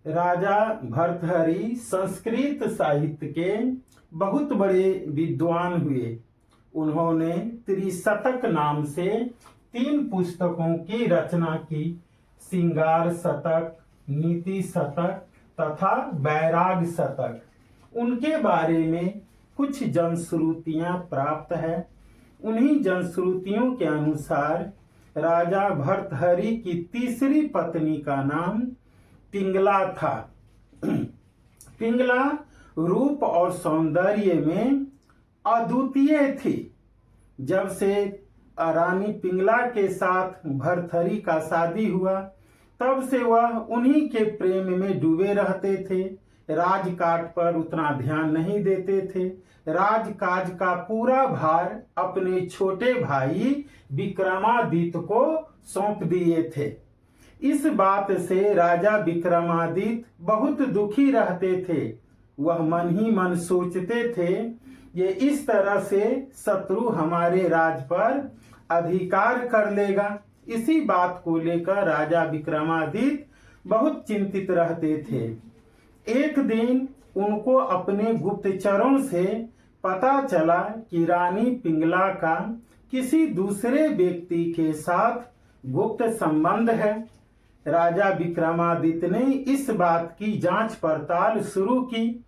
राजा भर्तहरि संस्कृत साहित्य के बहुत बड़े विद्वान हुए। उन्होंने त्रिशतक नाम से 3 पुस्तकों की रचना की। श्रृंगार शतक, नीति शतक तथा वैराग शतक। उनके बारे में कुछ जनश्रुतियां प्राप्त है। उन्हीं जनश्रुतियों के अनुसार राजा भर्तहरि की तीसरी पत्नी का नाम पिंगला था। पिंगला रूप और सौंदर्य में अद्वितीय थी। जब से रानी पिंगला के साथ भर्तहरि का शादी हुआ, तब से वह उन्हीं के प्रेम में डूबे रहते थे। राजकाज पर उतना ध्यान नहीं देते थे। राजकाज का पूरा भार अपने छोटे भाई विक्रमादित्य को सौंप दिए थे। इस बात से राजा विक्रमादित्य बहुत दुखी रहते थे। वह मन ही मन सोचते थे, ये इस तरह से शत्रु हमारे राज पर अधिकार कर लेगा। इसी बात को लेकर राजा विक्रमादित्य बहुत चिंतित रहते थे। एक दिन उनको अपने गुप्तचरों से पता चला कि रानी पिंगला का किसी दूसरे व्यक्ति के साथ गुप्त संबंध है। राजा विक्रमादित्य ने इस बात की जांच पड़ताल शुरू की,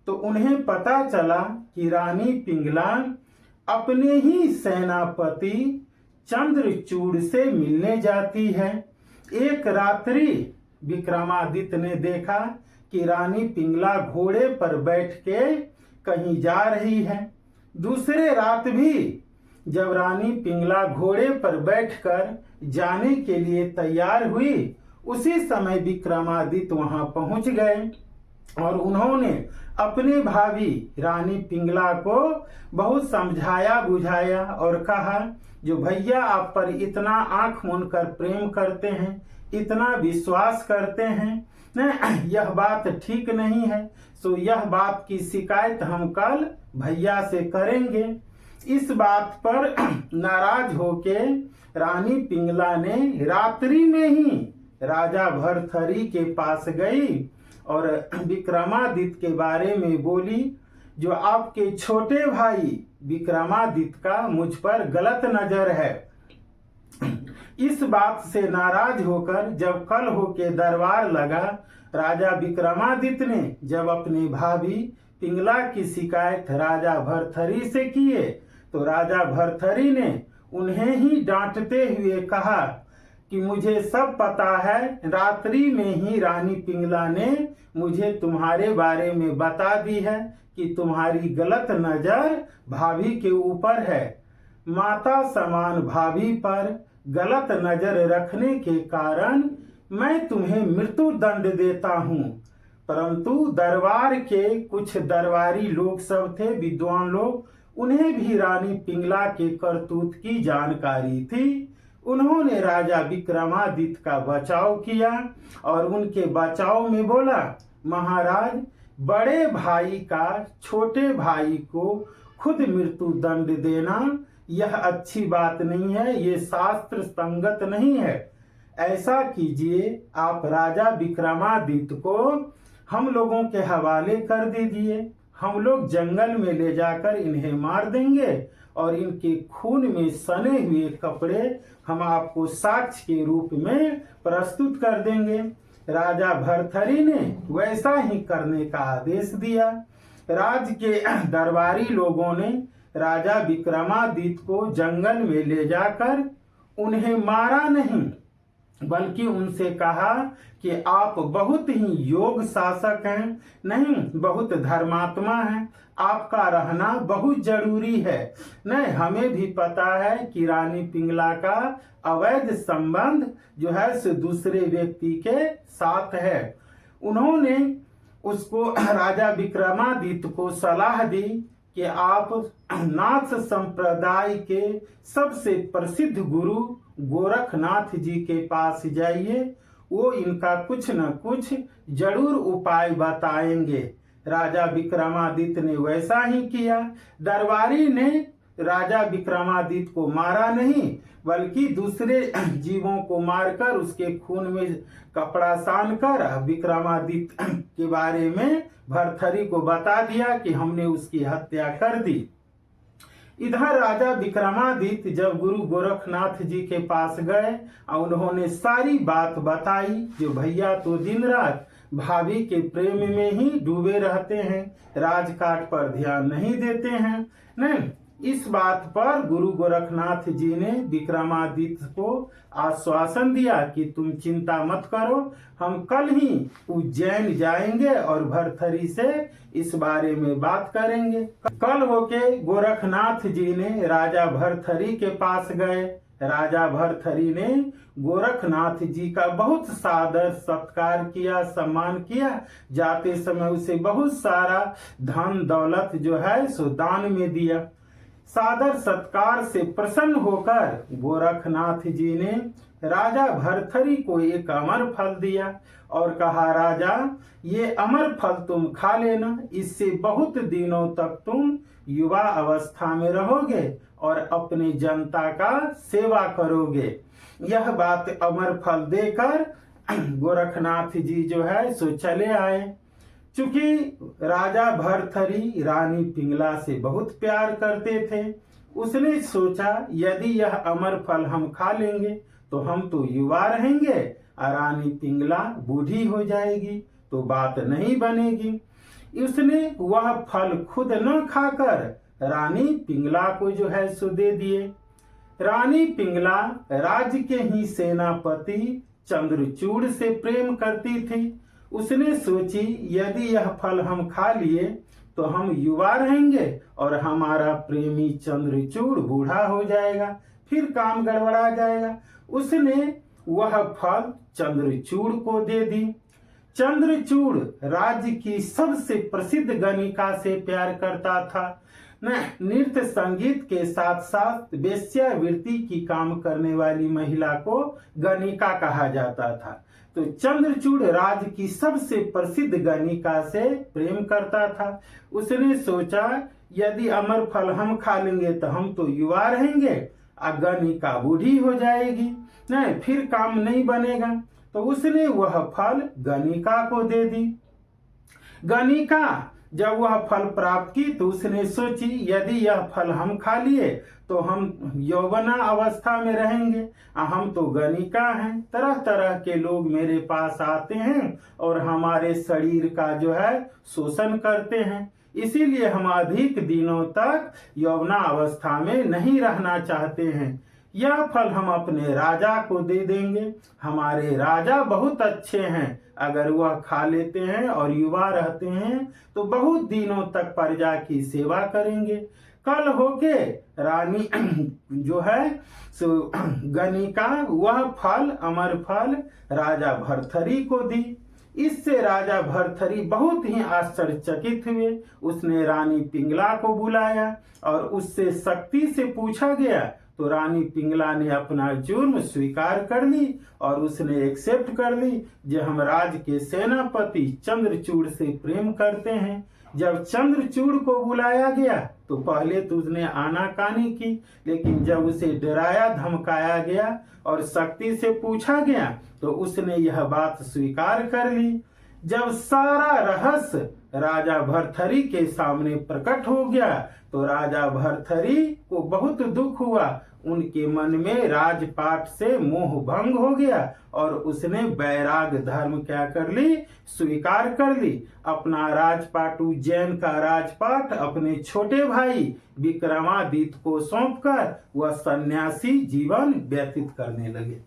तो उन्हें पता चला कि रानी पिंगला अपने ही सेनापति चंद्रचूड़ से मिलने जाती है। एक रात्रि विक्रमादित्य ने देखा कि रानी पिंगला घोड़े पर बैठ के कहीं जा रही है। दूसरे रात भी जब रानी पिंगला घोड़े पर बैठकर जाने के लिए तैयार हुई, उसी समय विक्रमादित्य वहां पहुंच गए और उन्होंने अपने भाभी रानी पिंगला को बहुत समझाया बुझाया और कहा, जो भैया आप पर इतना आंख मूंदकर प्रेम करते हैं, इतना विश्वास करते हैं, यह बात ठीक नहीं है। सो यह बात की शिकायत हम कल भैया से करेंगे। इस बात पर नाराज होके रानी पिंगला ने रात्रि में ही राजा भर्तहरि के पास गई और विक्रमादित्य के बारे में बोली, जो आपके छोटे भाई विक्रमादित्य का मुझ पर गलत नजर है। इस बात से नाराज होकर जब कल होके दरबार लगा, राजा विक्रमादित्य ने जब अपनी भाभी पिंगला की शिकायत राजा भर्तहरि से किए, तो राजा भर्तहरि ने उन्हें ही डांटते हुए कहा कि मुझे सब पता है, रात्रि में ही रानी पिंगला ने मुझे तुम्हारे बारे में बता दी है कि तुम्हारी गलत नजर भाभी के ऊपर है। माता समान भाभी पर गलत नजर रखने के कारण मैं तुम्हें मृत्यु दंड देता हूँ। परंतु दरबार के कुछ दरबारी लोग सब थे, विद्वान लोग, उन्हें भी रानी पिंगला के करतूत की जानकारी थी। उन्होंने राजा विक्रमादित्य का बचाव किया और उनके बचाव में बोला, महाराज, बड़े भाई का छोटे भाई को खुद मृत्यु दंड देना यह अच्छी बात नहीं है, ये शास्त्र संगत नहीं है। ऐसा कीजिए, आप राजा विक्रमादित्य को हम लोगों के हवाले कर दीजिए। हम लोग जंगल में ले जाकर इन्हें मार देंगे और इनके खून में सने हुए कपड़े हम आपको साक्ष्य के रूप में प्रस्तुत कर देंगे। राजा भर्तहरि ने वैसा ही करने का आदेश दिया। राज्य के दरबारी लोगों ने राजा विक्रमादित्य को जंगल में ले जाकर उन्हें मारा नहीं, बल्कि उनसे कहा कि आप बहुत ही योग शासक हैं, नहीं बहुत धर्मात्मा हैं, आपका रहना बहुत जरूरी है। नहीं, हमें भी पता है कि रानी पिंगला का अवैध संबंध जो है सो दूसरे व्यक्ति के साथ है। उन्होंने उसको राजा विक्रमादित्य को सलाह दी कि आप नाथ संप्रदाय के सबसे प्रसिद्ध गुरु गोरखनाथ जी के पास जाइए, वो इनका कुछ न कुछ जरूर उपाय बताएंगे। राजा विक्रमादित्य ने वैसा ही किया। दरबारी ने राजा विक्रमादित्य को मारा नहीं, बल्कि दूसरे जीवों को मारकर उसके खून में कपड़ा सान कर विक्रमादित्य के बारे में भर्तृहरि को बता दिया कि हमने उसकी हत्या कर दी। इधर राजा विक्रमादित्य जब गुरु गोरखनाथ जी के पास गए और उन्होंने सारी बात बताई, जो भैया तो दिन रात भाभी के प्रेम में ही डूबे रहते हैं, राजकाट पर ध्यान नहीं देते हैं। नहीं, इस बात पर गुरु गोरखनाथ जी ने विक्रमादित्य को आश्वासन दिया कि तुम चिंता मत करो, हम कल ही उज्जैन जाएंगे और भर्तृहरि से इस बारे में बात करेंगे। कल होके गोरखनाथ जी ने राजा भर्तृहरि के पास गए। राजा भर्तृहरि ने गोरखनाथ जी का बहुत सादर सत्कार किया, सम्मान किया। जाते समय उसे बहुत सारा धन दौलत जो है सो दान में दिया। सादर सत्कार से प्रसन्न होकर गोरखनाथ जी ने राजा भर्तृहरि को एक अमर फल दिया और कहा, राजा ये अमर फल तुम खा लेना, इससे बहुत दिनों तक तुम युवा अवस्था में रहोगे और अपने जनता का सेवा करोगे। यह बात अमर फल देकर गोरखनाथ जी जो है सो चले आए। चूंकि राजा भर्तृहरि रानी पिंगला से बहुत प्यार करते थे, उसने सोचा यदि यह अमर फल हम खा लेंगे तो हम तो युवा रहेंगे और रानी पिंगला बूढ़ी हो जाएगी, तो बात नहीं बनेगी। उसने वह फल खुद न खाकर रानी पिंगला को जो है सो दे दिए। रानी पिंगला राज्य के ही सेनापति चंद्रचूड़ से प्रेम करती थी। उसने सोची यदि यह फल हम खा लिए तो हम युवा रहेंगे और हमारा प्रेमी चंद्रचूड़ बूढ़ा हो जाएगा, फिर काम गड़बड़ा जाएगा। उसने वह फल चंद्रचूड़ को दे दी। चंद्रचूड़ राज्य की सबसे प्रसिद्ध गणिका से प्यार करता था। नृत्य संगीत के साथ साथ वेश्यावृत्ति की काम करने वाली महिला को गणिका कहा जाता था। तो चंद्रचूड़ राज्य की सबसे प्रसिद्ध गणिका से प्रेम करता था। उसने सोचा यदि अमर फल हम खा लेंगे तो हम तो युवा रहेंगे और गणिका बूढ़ी हो जाएगी, नहीं फिर काम नहीं बनेगा। तो उसने वह फल गणिका को दे दी। गणिका जब वह फल प्राप्त की तो उसने सोची यदि यह फल हम खा लिए तो हम यौवना अवस्था में रहेंगे, हम तो गणिका हैं, तरह तरह के लोग मेरे पास आते हैं और हमारे शरीर का जो है शोषण करते हैं, इसीलिए हम अधिक दिनों तक यौवना अवस्था में नहीं रहना चाहते हैं। यह फल हम अपने राजा को दे देंगे, हमारे राजा बहुत अच्छे हैं, अगर वह खा लेते हैं और युवा रहते हैं तो बहुत दिनों तक प्रजा की सेवा करेंगे। कल होके रानी जो है सो गणिका वह फल अमर फल राजा भर्तृहरि को दी। इससे राजा भर्तृहरि बहुत ही आश्चर्यचकित हुए। उसने रानी पिंगला को बुलाया और उससे सख्ती से पूछा गया तो रानी पिंगला ने अपना जुर्म स्वीकार कर ली और उसने एक्सेप्ट कर ली जो हम राज्य के सेनापति चंद्रचूड़ से प्रेम करते हैं। जब चंद्रचूड़ को बुलाया गया तो पहले तो उसने आनाकानी की, लेकिन जब उसे डराया धमकाया गया और सख्ती से पूछा गया तो उसने यह बात स्वीकार कर ली। जब सारा रहस्य राजा भर्तृहरि के सामने प्रकट हो गया तो राजा भर्तृहरि को बहुत दुख हुआ। उनके मन में राजपाट से मोह भंग हो गया और उसने वैराग धर्म क्या कर ली, स्वीकार कर ली। अपना राजपाट उज्जैन का राजपाट अपने छोटे भाई विक्रमादित्य को सौंपकर वह सन्यासी जीवन व्यतीत करने लगे।